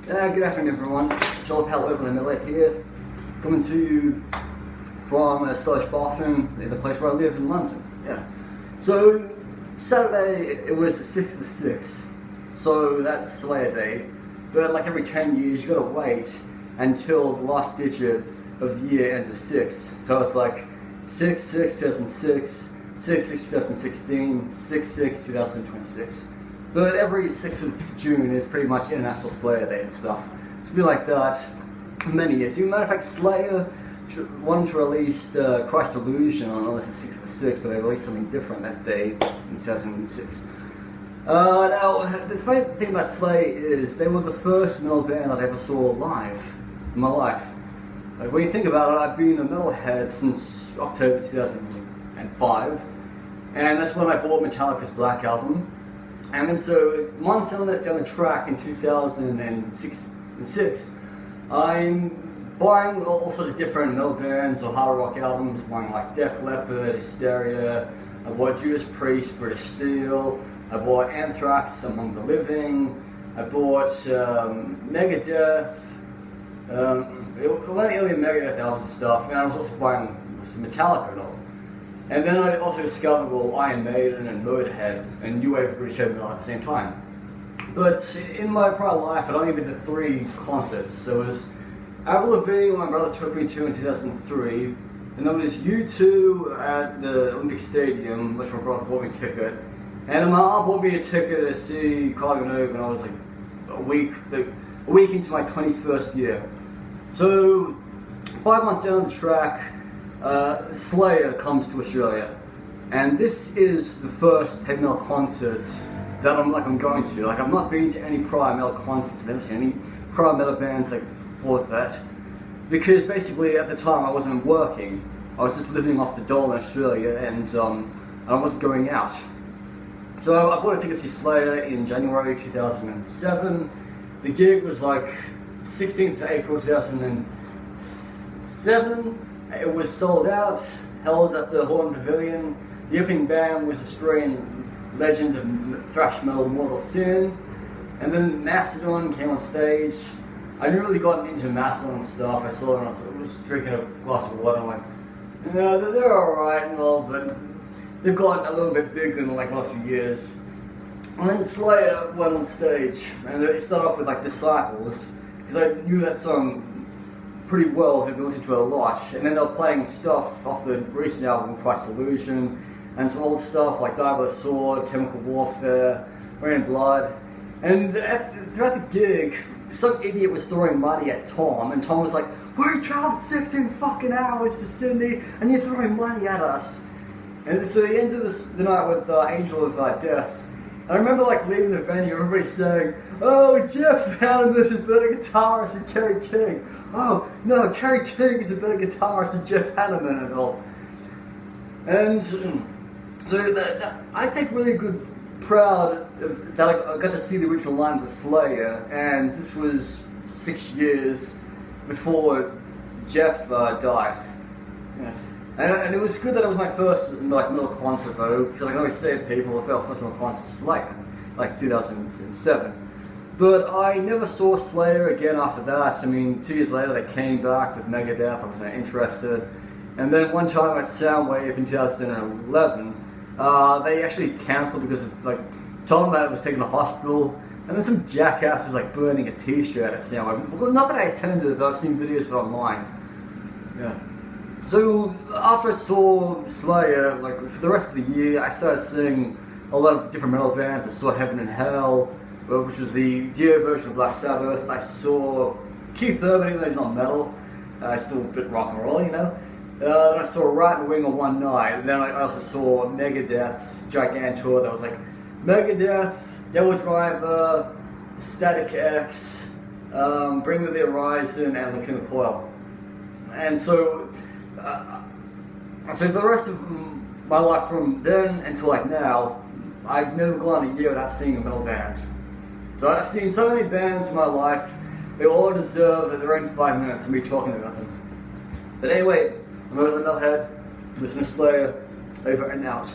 Good afternoon, everyone. Joel Pal over in the Millet here, coming to you from a stylish bathroom in the place where I live in London. Yeah. So Saturday it was the 6th of the 6th, so that's Slayer Day. But like every 10 years, you gotta wait until the last digit of the year ends with 6. So it's like 6/6/2006, 6/6/2016, 6/6/2026. But every 6th of June is pretty much International Slayer Day and stuff. It's been like that for many years. As a matter of fact, Slayer wanted to release Christ Illusion on the 6th of the 6th, but they released something different that day in 2006. Now, the funny thing about Slayer is they were the first metal band that I ever saw live in my life. Like, when you think about it, I've been a metalhead since October 2005, and that's when I bought Metallica's Black Album. And then so months down the track in 2006, I'm buying all sorts of different metal bands or hard rock albums, buying like Def Leppard, Hysteria, I bought Judas Priest, British Steel, I bought Anthrax, Among the Living, I bought Megadeth, one of the early Megadeth albums and stuff, and I was also buying some Metallica and all. And then I also discovered, Iron Maiden and Motorhead and New Wave British Heavy Metal at the same time. But in my prior life, I'd only been to 3 concerts. So it was Avril Lavigne, my brother took me to in 2003, and there was U2 at the Olympic Stadium, which my brother bought me a ticket. And my aunt bought me a ticket to see Kylie Minogue when I was like a week into my 21st year. So 5 months down the track, Slayer comes to Australia, and this is the first heavy metal concert that I'm going to. Like, I've not been to any prior metal concerts, I've never seen any prior metal bands like before that, because basically at the time I wasn't working. I was just living off the dole in Australia, and I wasn't going out. So I bought a ticket to see Slayer in January 2007. The gig was like 16th of April 2007. It was sold out, held at the Horn Pavilion. The opening band was Australian legends of thrash metal Mortal Sin. And then Mastodon came on stage. I never really gotten into Mastodon stuff. I saw them, I was drinking a glass of water. I'm like, they're alright and all, but they've gotten a little bit bigger in like the last few years. And then Slayer went on stage, and it started off with like Disciples, because I knew that song pretty well, had been listening to it a lot, and then they were playing stuff off the recent album Christ Illusion, and some old stuff like Die by the Sword, Chemical Warfare, Rain and Blood, and throughout the gig, some idiot was throwing money at Tom, and Tom was like, "We travelled 16 fucking hours to Sydney, and you're throwing money at us." And so he ended the night with Angel of Death. I remember like leaving the venue, everybody saying, "Oh, Jeff Hanneman is a better guitarist than Kerry King. Oh, no, Kerry King is a better guitarist than Jeff Hanneman and all." And so I take really good proud that I got to see the original line of Slayer, and this was 6 years before Jeff died. Yes. And it was good that it was my first metal concert though, because I can always say to people, I felt first metal concert Slayer, like 2007. But I never saw Slayer again after that. I mean, 2 years later they came back with Megadeth, I wasn't interested. And then one time at Soundwave in 2011, they actually cancelled because of Tom was taken to hospital, and then some jackass was burning a t-shirt at Soundwave. Well, not that I attended, but I've seen videos of it online. Yeah. So after I saw Slayer, for the rest of the year, I started seeing a lot of different metal bands. I saw Heaven and Hell, which was the Dio version of Black Sabbath. I saw Keith Urban, even though he's not metal. Still a bit rock and roll, you know. Then I saw Right and Wing on one night, and then I also saw Megadeth's Gigantour. That was Megadeth, Devil Driver, Static X, Bring Me the Horizon, and The King of Coil. And so for the rest of my life from then until now, I've never gone a year without seeing a metal band. So I've seen so many bands in my life, they all deserve their own 5 minutes of me talking about them. But anyway, I'm over the Metalhead, listen to Slayer, over and out.